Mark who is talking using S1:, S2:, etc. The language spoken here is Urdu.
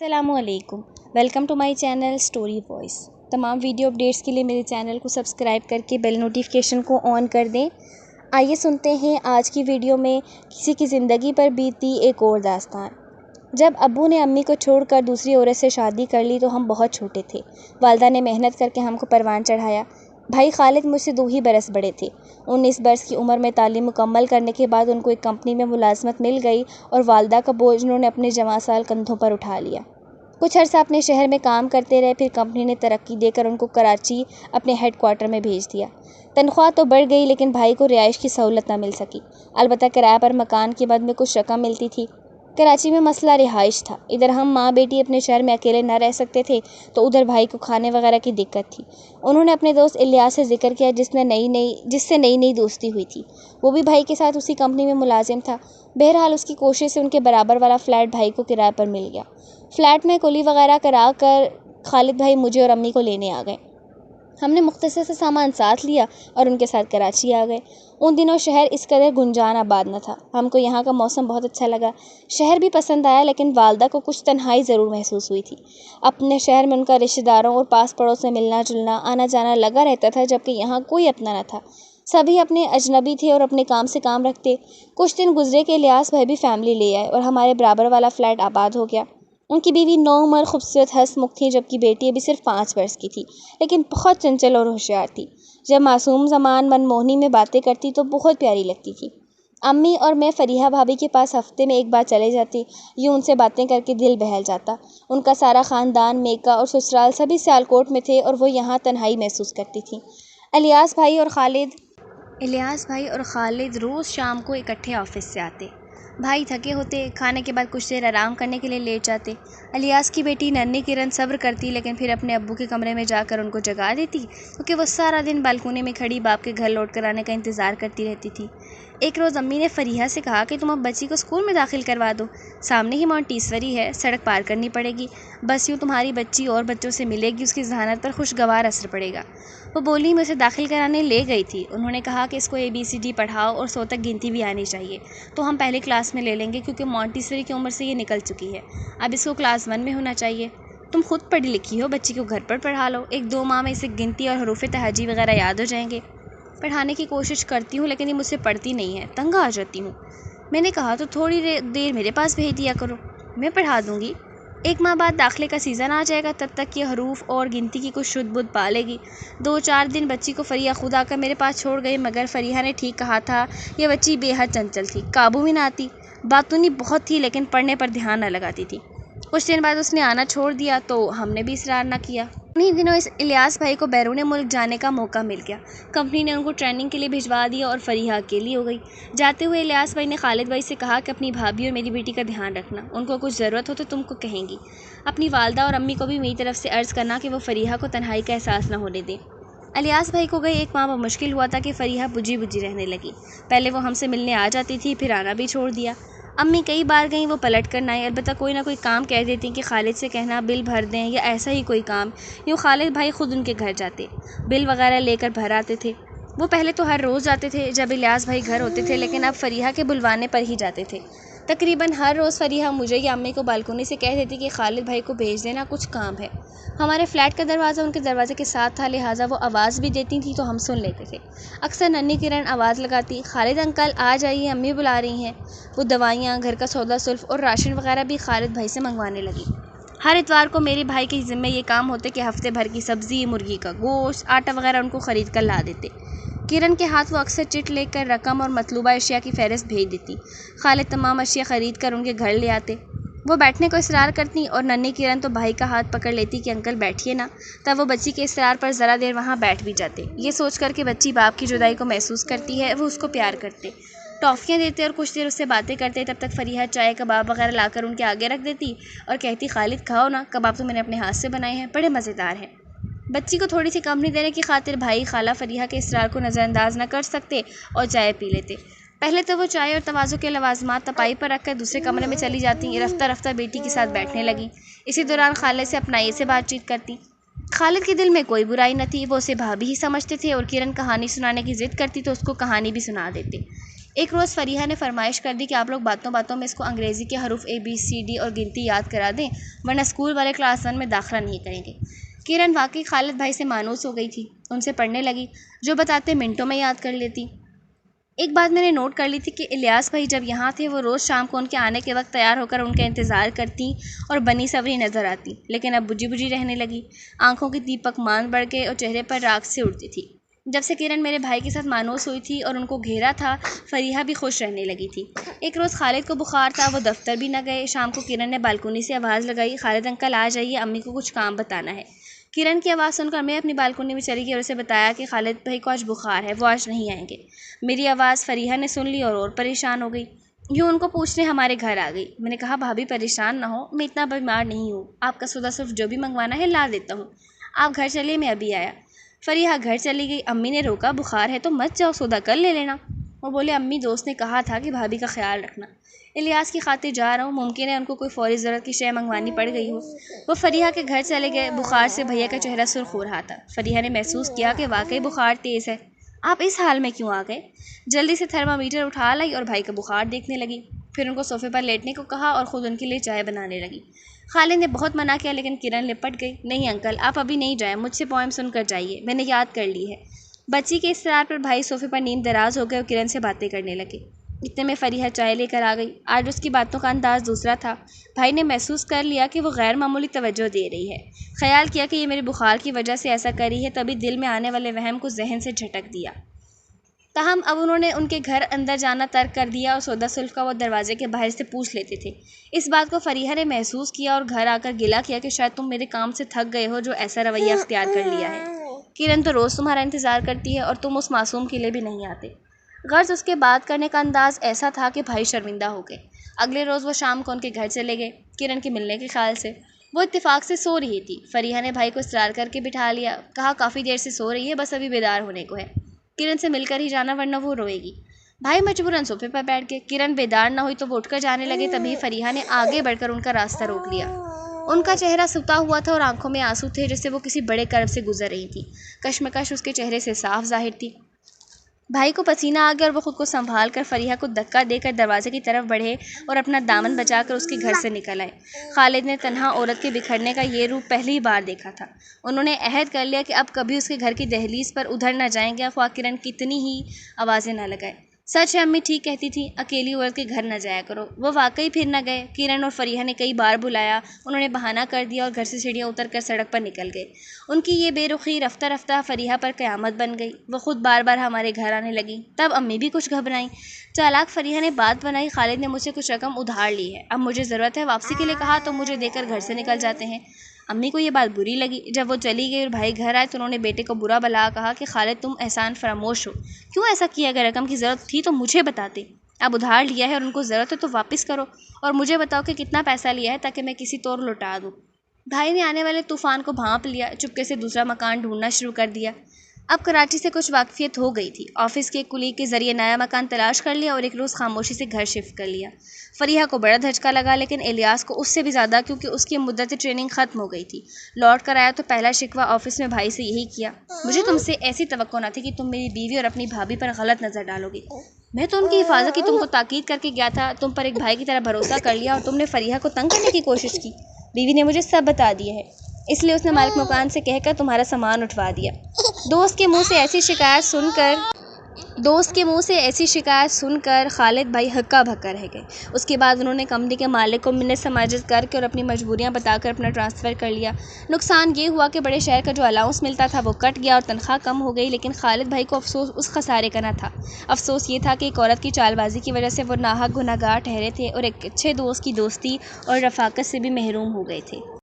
S1: السلام علیکم، welcome to my channel story voice. تمام ویڈیو اپڈیٹس کے لیے میرے چینل کو سبسکرائب کر کے بیل نوٹیفیکیشن کو آن کر دیں۔ آئیے سنتے ہیں آج کی ویڈیو میں کسی کی زندگی پر بیتی ایک اور داستان۔ جب ابو نے امی کو چھوڑ کر دوسری عورت سے شادی کر لی تو ہم بہت چھوٹے تھے۔ والدہ نے محنت کر کے ہم کو پروان چڑھایا۔ بھائی خالد مجھ سے 2 ہی برس بڑے تھے۔ 19 برس کی عمر میں تعلیم مکمل کرنے کے بعد ان کو ایک کمپنی میں ملازمت مل گئی اور والدہ کا بوجھ انہوں نے اپنے جوان سال کندھوں پر اٹھا لیا۔ کچھ عرصہ اپنے شہر میں کام کرتے رہے، پھر کمپنی نے ترقی دے کر ان کو کراچی اپنے ہیڈ کوارٹر میں بھیج دیا۔ تنخواہ تو بڑھ گئی لیکن بھائی کو رہائش کی سہولت نہ مل سکی، البتہ کرایہ پر مکان کے بعد میں کچھ رقم ملتی تھی۔ کراچی میں مسئلہ رہائش تھا، ادھر ہم ماں بیٹی اپنے شہر میں اکیلے نہ رہ سکتے تھے تو ادھر بھائی کو کھانے وغیرہ کی دقت تھی۔ انہوں نے اپنے دوست الیاس سے ذکر کیا جس سے نئی نئی دوستی ہوئی تھی، وہ بھی بھائی کے ساتھ اسی کمپنی میں ملازم تھا۔ بہرحال اس کی کوشش سے ان کے برابر والا فلیٹ بھائی کو کرایہ پر مل گیا۔ فلیٹ میں کلی وغیرہ کرا کر خالد بھائی مجھے اور امی کو لینے آ گئے۔ ہم نے مختصر سے سامان ساتھ لیا اور ان کے ساتھ کراچی آ گئے۔ ان دنوں شہر اس قدر گنجان آباد نہ تھا۔ ہم کو یہاں کا موسم بہت اچھا لگا، شہر بھی پسند آیا، لیکن والدہ کو کچھ تنہائی ضرور محسوس ہوئی تھی۔ اپنے شہر میں ان کا رشتہ داروں اور پاس پڑوس سے ملنا جلنا آنا جانا لگا رہتا تھا، جبکہ یہاں کوئی اپنا نہ تھا، سبھی اپنے اجنبی تھے اور اپنے کام سے کام رکھتے۔ کچھ دن گزرے کہ الیاس بھائی بھی فیملی لے آئے اور ہمارے برابر والا فلیٹ آباد ہو گیا۔ ان کی بیوی نوعمر خوبصورت ہنس مکھ تھی، جبکہ بیٹی ابھی صرف 5 برس کی تھی، لیکن بہت چنچل اور ہوشیار تھی۔ جب معصوم زمان من موہنی میں باتیں کرتی تو بہت پیاری لگتی تھی۔ امی اور میں فریحہ بھابھی کے پاس ہفتے میں ایک بار چلے جاتے، یوں ان سے باتیں کر کے دل بہل جاتا۔ ان کا سارا خاندان، میکا اور سسرال سبھی سیالکوٹ میں تھے اور وہ یہاں تنہائی محسوس کرتی تھیں۔ الیاس بھائی اور خالد روز شام کو اکٹھے آفس سے آتے۔ بھائی تھکے ہوتے، کھانے کے بعد کچھ دیر آرام کرنے کے لیے لیٹ جاتے۔ الیاس کی بیٹی ننھی کرن صبر کرتی، لیکن پھر اپنے ابو کے کمرے میں جا کر ان کو جگا دیتی، کیونکہ وہ سارا دن بالکونی میں کھڑی باپ کے گھر لوٹ کر آنے کا انتظار کرتی رہتی تھی۔ ایک روز امی نے فریحہ سے کہا کہ تم اب بچی کو اسکول میں داخل کروا دو، سامنے ہی مونٹیسوری ہے، سڑک پار کرنی پڑے گی، بس یوں تمہاری بچی اور بچوں سے ملے گی، اس کی ذہانت پر خوشگوار اثر پڑے گا۔ وہ بولی میں اسے داخل کرانے لے گئی تھی، انہوں نے کہا کہ اس کو ABCD پڑھاؤ اور 100 تک گنتی بھی آنی چاہیے، تو ہم پہلی کلاس میں لے لیں گے کیونکہ مونٹیسوری کی عمر سے یہ نکل چکی ہے، اب اس کو کلاس 1 میں ہونا چاہیے۔ تم خود پڑھی لکھی ہو، بچی کو گھر پر پڑھا لو، 1-2 ماہ میں اسے گنتی اور حروف تہجی وغیرہ یاد ہو جائیں گے۔ پڑھانے کی کوشش کرتی ہوں لیکن یہ مجھ سے پڑھتی نہیں ہے، تنگ آ جاتی ہوں۔ میں نے کہا تو تھوڑی دیر میرے پاس بھیج دیا کرو، میں پڑھا دوں گی، 1 ماہ بعد داخلے کا سیزن آ جائے گا، تب تک یہ حروف اور گنتی کی کچھ شدھ بدھ پا لے گی۔ 2-4 دن بچی کو فریحہ خود آ کر میرے پاس چھوڑ گئی، مگر فریحہ نے ٹھیک کہا تھا، یہ بچی بے حد چنچل تھی، قابو میں نہ آتی، باتونی بہت تھی لیکن پڑھنے پر دھیان نہ لگاتی تھی۔ کچھ دن بعد اس نے آنا چھوڑ دیا تو ہم نے بھی اصرار نہ کیا۔ انہی دنوں الیاس بھائی کو بیرون ملک جانے کا موقع مل گیا، کمپنی نے ان کو ٹریننگ کے لیے بھجوا دیا اور فریحہ اکیلی ہو گئی۔ جاتے ہوئے الیاس بھائی نے خالد بھائی سے کہا کہ اپنی بھابھی اور میری بیٹی کا دھیان رکھنا، ان کو کچھ ضرورت ہو تو تم کو کہیں گی، اپنی والدہ اور امی کو بھی میری طرف سے عرض کرنا کہ وہ فریحہ کو تنہائی کا احساس نہ ہونے دیں۔ الیاس بھائی کو گئے 1 ماہ میں مشکل ہوا تھا کہ فریحہ بجھی رہنے لگی، پہلے وہ ہم سے ملنے آ جاتی تھی، پھر آنا بھی چھوڑ دیا۔ امی کئی بار گئیں، وہ پلٹ کر نہ آئی، البتہ کوئی نہ کوئی کام کہہ دیتی کہ خالد سے کہنا بل بھر دیں یا ایسا ہی کوئی کام، یوں خالد بھائی خود ان کے گھر جاتے، بل وغیرہ لے کر بھر آتے تھے۔ وہ پہلے تو ہر روز جاتے تھے جب الیاس بھائی گھر ہوتے تھے، لیکن اب فریحہ کے بلوانے پر ہی جاتے تھے۔ تقریباً ہر روز فریحہ مجھے یا امی کو بالکونی سے کہہ دیتی کہ خالد بھائی کو بھیج دینا، کچھ کام ہے۔ ہمارے فلیٹ کا دروازہ ان کے دروازے کے ساتھ تھا، لہٰذا وہ آواز بھی دیتی تھیں تو ہم سن لیتے تھے۔ اکثر ننھی کرن آواز لگاتی، خالد انکل آ جائیے، امی بلا رہی ہیں۔ وہ دوائیاں، گھر کا سودا سلف اور راشن وغیرہ بھی خالد بھائی سے منگوانے لگی۔ ہر اتوار کو میرے بھائی کے ذمے یہ کام ہوتے کہ ہفتے بھر کی سبزی، مرغی کا گوشت، آٹا وغیرہ ان کو خرید کر لا دیتے۔ کرن کے ہاتھ وہ اکثر چٹ لے کر رقم اور مطلوبہ اشیاء کی فہرست بھیج دیتی، خالد تمام اشیاء خرید کر ان کے گھر لے آتے۔ وہ بیٹھنے کو اصرار کرتی اور ننھی کرن تو بھائی کا ہاتھ پکڑ لیتی کہ انکل بیٹھیے نا، تب وہ بچی کے اصرار پر ذرا دیر وہاں بیٹھ بھی جاتے، یہ سوچ کر کہ بچی باپ کی جدائی کو محسوس کرتی ہے، وہ اس کو پیار کرتے، ٹافیاں دیتے اور کچھ دیر اس سے باتیں کرتے۔ تب تک فریحہ چائے کباب وغیرہ لا کر ان کے آگے رکھ دیتی اور کہتی خالد کھاؤ نا، کباب تو میں نے اپنے ہاتھ سے بنائے ہیں، بڑے مزیدار ہیں۔ بچی کو تھوڑی سی کمپنی دینے کی خاطر بھائی خالہ فریحہ کے اصرار کو نظر انداز نہ کر سکتے اور چائے پی لیتے۔ پہلے تو وہ چائے اور تواضع کے لوازمات تپائی پر رکھ کر دوسرے کمرے میں چلی جاتی، رفتہ رفتہ بیٹی کے ساتھ بیٹھنے لگیں، اسی دوران خالد سے اپنائی سے بات چیت کرتی۔ خالد کے دل میں کوئی برائی نہ تھی، وہ اسے بھابھی ہی سمجھتے تھے اور کرن کہانی سنانے کی ضد کرتی تو اس کو کہانی بھی سنا دیتے۔ ایک روز فریحہ نے فرمائش کر دی کہ آپ لوگ باتوں باتوں میں اس کو انگریزی کے حروف ABCD اور گنتی یاد کرا دیں، ورنہ اسکول والے کلاس 1 میں داخلہ نہیں کریں گے۔ کرن واقعی خالد بھائی سے مانوس ہو گئی تھی، ان سے پڑھنے لگی، جو بتاتے منٹوں میں یاد کر لیتی۔ ایک بات میں نے نوٹ کر لی تھی کہ الیاس بھائی جب یہاں تھے وہ روز شام کو ان کے آنے کے وقت تیار ہو کر ان کا انتظار کرتی اور بنی سوری نظر آتی، لیکن اب بجھی بجھی رہنے لگی، آنکھوں کی دیپک مان بڑھ گئے اور چہرے پر راکھ سے اڑتی تھی۔ جب سے کرن میرے بھائی کے ساتھ مانوس ہوئی تھی اور ان کو گھیرا تھا، فریحہ بھی خوش رہنے لگی تھی۔ ایک روز خالد کو بخار تھا، وہ دفتر بھی نہ گئے۔ شام کو کرن نے بالکونی سے آواز لگائی، خالد انکل آ جائیے، امی کو کچھ کام بتانا ہے۔ کرن کی آواز سن کر میں اپنی بالکونی میں چلی گئی اور اسے بتایا کہ خالد بھائی کو آج بخار ہے، وہ آج نہیں آئیں گے۔ میری آواز فریحہ نے سن لی اور پریشان ہو گئی، یوں ان کو پوچھنے ہمارے گھر آ گئی۔ میں نے کہا بھابھی پریشان نہ ہو، میں اتنا بیمار نہیں ہوں، آپ کا سودا صرف جو بھی منگوانا ہے لا دیتا ہوں، آپ گھر چلیے، میں ابھی آیا۔ فریحہ گھر چلی گئی، امی نے روکا بخار ہے تو مت جاؤ، سودا کل لے لینا۔ وہ بولے امی دوست نے کہا تھا کہ بھابھی کا خیال رکھنا، الیاس کی خاطر جا رہا ہوں، ممکن ہے ان کو کوئی فوری ضرورت کی شے منگوانی پڑ گئی ہو۔ وہ فریحہ کے گھر چلے گئے، بخار سے بھیا کا چہرہ سرخ ہو رہا تھا۔ فریحہ نے محسوس کیا کہ واقعی بخار تیز ہے۔ آپ اس حال میں کیوں آ گئے؟ جلدی سے تھرمامیٹر اٹھا لائی اور بھائی کا بخار دیکھنے لگی، پھر ان کو صوفے پر لیٹنے کو کہا اور خود ان کے لیے چائے بنانے لگی۔ خالد نے بہت منع کیا لیکن کرن لپٹ گئی، نہیں انکل آپ ابھی نہیں جائیں، مجھ سے پوئم سن کر جائیے، میں نے یاد کر لی ہے۔ بچی کے اصرار پر بھائی صوفے پر نیم دراز ہو گئے اور کرن سے باتیں کرنے لگے۔ اتنے میں فریحہ چائے لے کر آ گئی، آج اس کی باتوں کا انداز دوسرا تھا۔ بھائی نے محسوس کر لیا کہ وہ غیر معمولی توجہ دے رہی ہے، خیال کیا کہ یہ میرے بخار کی وجہ سے ایسا کر رہی ہے، تبھی دل میں آنے والے وہم کو ذہن سے جھٹک دیا۔ تاہم اب انہوں نے ان کے گھر اندر جانا ترک کر دیا اور سودا سلف کا وہ دروازے کے باہر سے پوچھ لیتے تھے۔ اس بات کو فریحہ نے محسوس کیا اور گھر آ کر گلہ کیا کہ شاید تم میرے کام سے تھک گئے ہو جو ایسا رویہ اختیار کر لیا ہے۔ کرن تو روز تمہارا انتظار کرتی ہے اور تم اس معصوم کے لیے بھی نہیں آتے۔ غرض اس کے بات کرنے کا انداز ایسا تھا کہ بھائی شرمندہ ہو گئے۔ اگلے روز وہ شام کو ان کے گھر چلے گئے، کرن کے ملنے کے خیال سے۔ وہ اتفاق سے سو رہی تھی، فریحہ نے بھائی کو اصرار کر کے بٹھا لیا، کہا کافی دیر سے سو رہی ہے، بس ابھی بیدار ہونے کو ہے، کرن سے مل کر ہی جانا ورنہ وہ روئے گی۔ بھائی مجبوراً صوفے پر بیٹھ گئے، کرن بیدار نہ ہوئی تو وہ اٹھ کر جانے لگے، تبھی فریحہ نے آگے بڑھ کر ان کا راستہ روک لیا۔ ان کا چہرہ ستا ہوا تھا اور آنکھوں میں آنسو تھے جیسے وہ کسی بڑے کرب سے گزر رہی تھی، کشمکش اس کے چہرے سے صاف ظاہر تھی۔ بھائی کو پسینہ آ گیا اور وہ خود کو سنبھال کر فریحہ کو دھکا دے کر دروازے کی طرف بڑھے اور اپنا دامن بچا کر اس کے گھر سے نکل آئے۔ خالد نے تنہا عورت کے بکھرنے کا یہ روپ پہلی بار دیکھا تھا۔ انہوں نے عہد کر لیا کہ اب کبھی اس کے گھر کی دہلیز پر ادھر نہ جائیں گے، خواہ کرن کتنی ہی آوازیں نہ لگائے۔ سچ ہے امی ٹھیک کہتی تھی، اکیلی عورت کے گھر نہ جایا کرو۔ وہ واقعی پھر نہ گئے۔ کرن اور فریحہ نے کئی بار بلایا، انہوں نے بہانہ کر دیا اور گھر سے سیڑھیاں اتر کر سڑک پر نکل گئے۔ ان کی یہ بے رخی رفتہ رفتہ فریحہ پر قیامت بن گئی، وہ خود بار بار ہمارے گھر آنے لگی، تب امی بھی کچھ گھبرائیں۔ چالاک فریحہ نے بات بنائی، خالد نے مجھ سے کچھ رقم ادھار لی ہے، اب مجھے ضرورت ہے، واپسی کے لیے کہا تو مجھے دے کر گھر سے نکل جاتے ہیں۔ امی کو یہ بات بری لگی، جب وہ چلی گئی اور بھائی گھر آئے تو انہوں نے بیٹے کو برا بھلا کہا کہ خالد تم احسان فراموش ہو، کیوں ایسا کیا؟ اگر رقم کی ضرورت تھی تو مجھے بتاتے، اب ادھار لیا ہے اور ان کو ضرورت ہے تو واپس کرو، اور مجھے بتاؤ کہ کتنا پیسہ لیا ہے تاکہ میں کسی طور لوٹا دوں۔ بھائی نے آنے والے طوفان کو بھانپ لیا، چپکے سے دوسرا مکان ڈھونڈنا شروع کر دیا۔ اب کراچی سے کچھ واقفیت ہو گئی تھی، آفس کے کلیگ کے ذریعے نیا مکان تلاش کر لیا اور ایک روز خاموشی سے گھر شفٹ کر لیا۔ فریحہ کو بڑا دھچکا لگا لیکن الیاس کو اس سے بھی زیادہ، کیونکہ اس کی مدت ٹریننگ ختم ہو گئی تھی۔ لوٹ کر آیا تو پہلا شکوہ آفس میں بھائی سے یہی کیا، مجھے تم سے ایسی توقع نہ تھی کہ تم میری بیوی اور اپنی بھابھی پر غلط نظر ڈالو گی، میں تو ان کی حفاظت کی تم کو تاکید کر کے گیا تھا، تم پر ایک بھائی کی طرح بھروسہ کر لیا اور تم نے فریحہ کو تنگ کرنے کی کوشش کی۔ بیوی نے مجھے سب بتا دیا ہے، اس لیے اس نے مالک مکان سے کہہ کر تمہارا سامان اٹھوا دیا۔ دوست کے منہ سے ایسی شکایت سن کر خالد بھائی ہکا بھکا رہ گئے۔ اس کے بعد انہوں نے کمپنی کے مالک کو منت سماجت کر کے اور اپنی مجبوریاں بتا کر اپنا ٹرانسفر کر لیا۔ نقصان یہ ہوا کہ بڑے شہر کا جو الاؤنس ملتا تھا وہ کٹ گیا اور تنخواہ کم ہو گئی، لیکن خالد بھائی کو افسوس اس خسارے کا نہ تھا۔ افسوس یہ تھا کہ ایک عورت کی چال بازی کی وجہ سے وہ ناحق گنہگار ٹھہرے تھے اور ایک اچھے دوست کی دوستی اور رفاقت سے بھی محروم ہو گئے تھے۔